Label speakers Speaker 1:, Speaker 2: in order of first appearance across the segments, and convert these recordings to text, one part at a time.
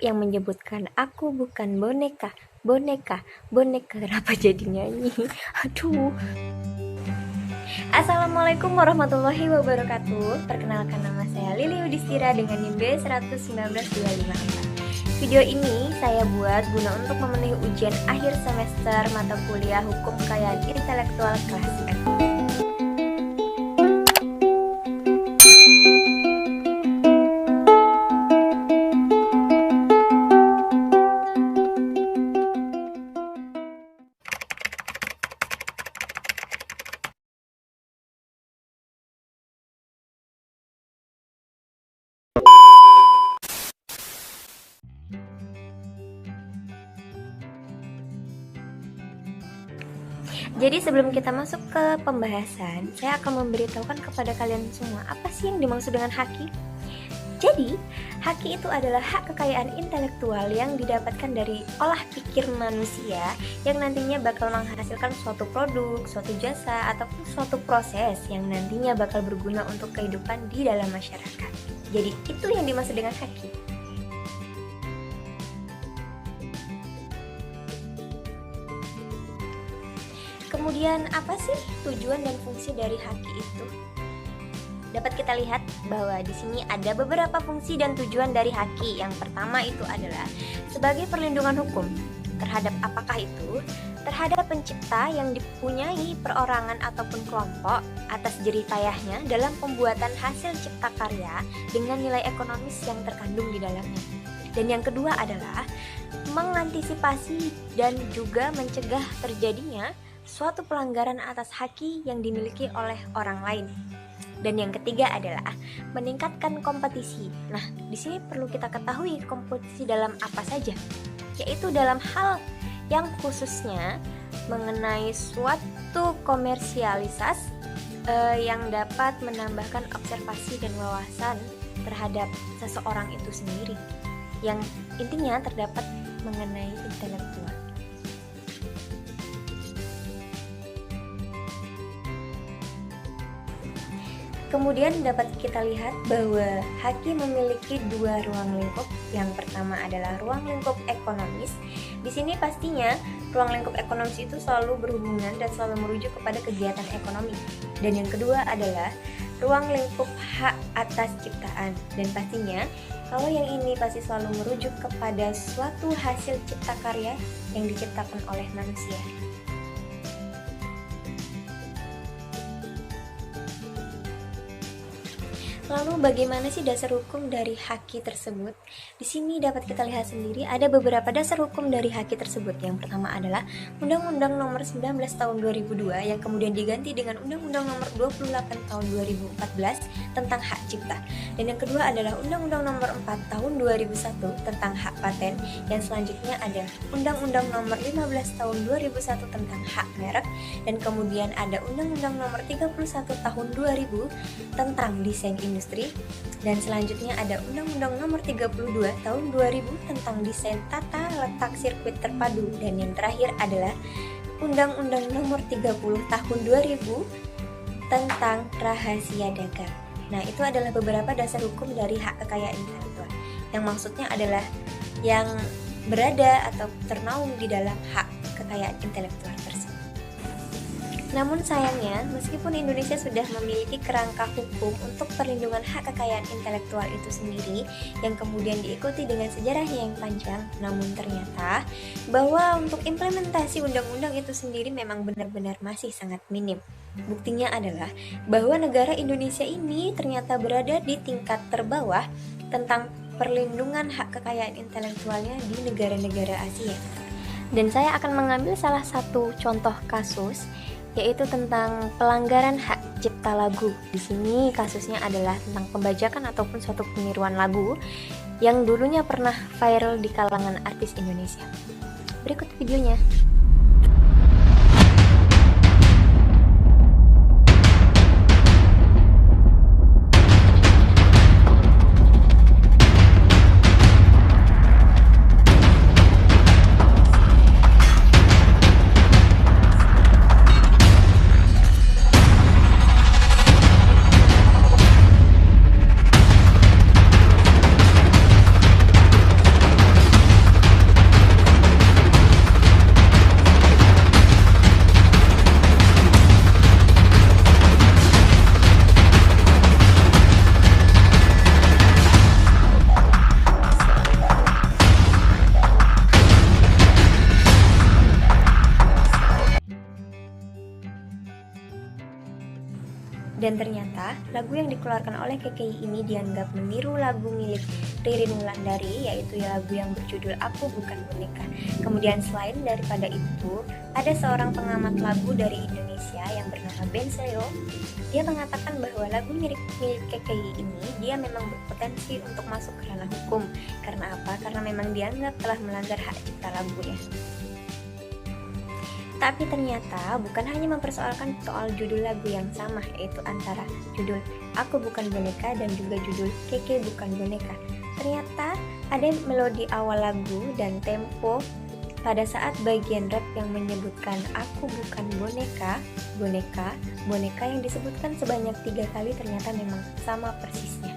Speaker 1: yang menyebutkan aku bukan boneka, boneka, boneka. Kenapa jadi nyanyi? Aduh. Assalamualaikum warahmatullahi wabarakatuh. Perkenalkan, nama saya Lili Udistira dengan NIM B119254. Video ini saya buat guna untuk memenuhi ujian akhir semester mata kuliah Hukum Kekayaan Intelektual kelas F. Jadi sebelum kita masuk ke pembahasan, saya akan memberitahukan kepada kalian semua apa sih yang dimaksud dengan haki. Jadi, haki itu adalah hak kekayaan intelektual yang didapatkan dari olah pikir manusia yang nantinya bakal menghasilkan suatu produk, suatu jasa, ataupun suatu proses yang nantinya bakal berguna untuk kehidupan di dalam masyarakat. Jadi, itu yang dimaksud dengan haki. Kemudian apa sih tujuan dan fungsi dari haki itu? Dapat kita lihat bahwa di sini ada beberapa fungsi dan tujuan dari haki. Yang pertama itu adalah sebagai perlindungan hukum. Terhadap apakah itu? Terhadap pencipta yang dipunyai perorangan ataupun kelompok atas jerih payahnya dalam pembuatan hasil cipta karya dengan nilai ekonomis yang terkandung di dalamnya. Dan yang kedua adalah mengantisipasi dan juga mencegah terjadinya suatu pelanggaran atas haki yang dimiliki oleh orang lain. Dan yang ketiga adalah meningkatkan kompetisi. Nah, di sini perlu kita ketahui kompetisi dalam apa saja, yaitu dalam hal yang khususnya mengenai suatu komersialisasi yang dapat menambahkan observasi dan wawasan terhadap seseorang itu sendiri, yang intinya terdapat mengenai intelektual. Kemudian dapat kita lihat bahwa haki memiliki dua ruang lingkup. Yang pertama adalah ruang lingkup ekonomis. Di sini pastinya ruang lingkup ekonomis itu selalu berhubungan dan selalu merujuk kepada kegiatan ekonomi. Dan yang kedua adalah ruang lingkup hak atas ciptaan. Dan pastinya kalau yang ini pasti selalu merujuk kepada suatu hasil cipta karya yang diciptakan oleh manusia. Lalu bagaimana sih dasar hukum dari haki tersebut? Di sini dapat kita lihat sendiri ada beberapa dasar hukum dari haki tersebut. Yang pertama adalah Undang-Undang Nomor 19 Tahun 2002 yang kemudian diganti dengan Undang-Undang Nomor 28 Tahun 2014 tentang hak cipta. Dan yang kedua adalah Undang-Undang Nomor 4 Tahun 2001 tentang hak paten. Yang selanjutnya ada Undang-Undang Nomor 15 Tahun 2001 tentang hak merek. Dan kemudian ada Undang-Undang Nomor 31 Tahun 2000 tentang desain industri. Dan selanjutnya ada Undang-Undang Nomor 32 Tahun 2000 tentang desain tata letak sirkuit terpadu. Dan yang terakhir adalah Undang-Undang Nomor 30 Tahun 2000 tentang rahasia dagang. Nah, itu adalah beberapa dasar hukum dari hak kekayaan intelektual, yang maksudnya adalah yang berada atau ternaung di dalam hak kekayaan intelektual tersebut. Namun sayangnya, meskipun Indonesia sudah memiliki kerangka hukum untuk perlindungan hak kekayaan intelektual itu sendiri, yang kemudian diikuti dengan sejarahnya yang panjang, namun ternyata bahwa untuk implementasi undang-undang itu sendiri memang benar-benar masih sangat minim. Buktinya adalah bahwa negara Indonesia ini ternyata berada di tingkat terbawah tentang perlindungan hak kekayaan intelektualnya di negara-negara Asia. Dan saya akan mengambil salah satu contoh kasus, yaitu tentang pelanggaran hak cipta lagu. Di sini kasusnya adalah tentang pembajakan ataupun suatu peniruan lagu yang dulunya pernah viral di kalangan artis Indonesia. Berikut videonya. Dan ternyata lagu yang dikeluarkan oleh KKI ini dianggap meniru lagu milik Ririn Wulandari, yaitu lagu yang berjudul Aku Bukan Boneka. Kemudian selain daripada itu, ada seorang pengamat lagu dari Indonesia yang bernama Ben Sleo. Dia mengatakan bahwa lagu milik KKI ini dia memang berpotensi untuk masuk ke ranah hukum. Karena apa? Karena memang dianggap telah melanggar hak cipta lagunya. Tapi ternyata bukan hanya mempersoalkan soal judul lagu yang sama, yaitu antara judul Aku Bukan Boneka dan juga judul Keke Bukan Boneka. Ternyata ada melodi awal lagu dan tempo pada saat bagian rap yang menyebutkan Aku Bukan Boneka, boneka, boneka yang disebutkan sebanyak 3 kali ternyata memang sama persisnya.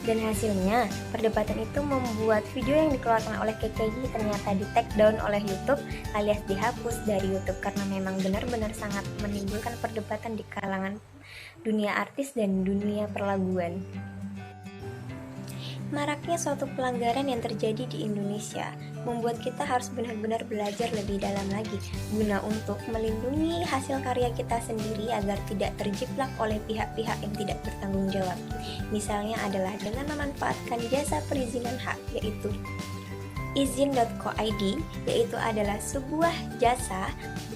Speaker 1: Dan hasilnya, perdebatan itu membuat video yang dikeluarkan oleh KKI ternyata di-take down oleh YouTube alias dihapus dari YouTube karena memang benar-benar sangat menimbulkan perdebatan di kalangan dunia artis dan dunia perlaguan. Maraknya suatu pelanggaran yang terjadi di Indonesia membuat kita harus benar-benar belajar lebih dalam lagi guna untuk melindungi hasil karya kita sendiri agar tidak terjiplak oleh pihak-pihak yang tidak bertanggung jawab. Misalnya adalah dengan memanfaatkan jasa perizinan hak, yaitu izin.co.id, yaitu adalah sebuah jasa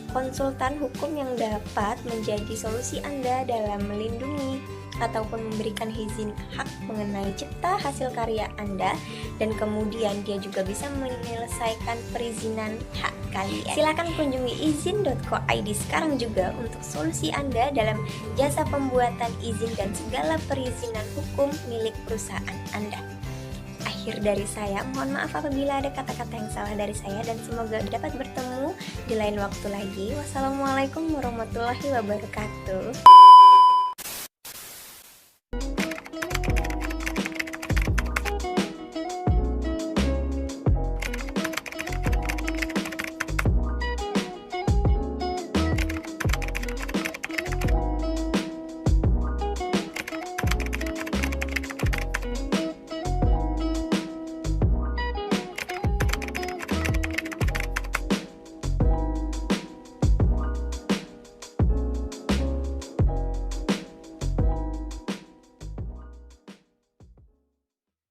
Speaker 1: konsultan hukum yang dapat menjadi solusi Anda dalam melindungi ataupun memberikan izin hak mengenai cipta hasil karya Anda, dan kemudian dia juga bisa menyelesaikan perizinan hak kalian. Silakan kunjungi izin.co.id sekarang juga untuk solusi Anda dalam jasa pembuatan izin dan segala perizinan hukum milik perusahaan Anda. Akhir dari saya, mohon maaf apabila ada kata-kata yang salah dari saya dan semoga dapat bertemu di lain waktu lagi. Wassalamualaikum warahmatullahi wabarakatuh.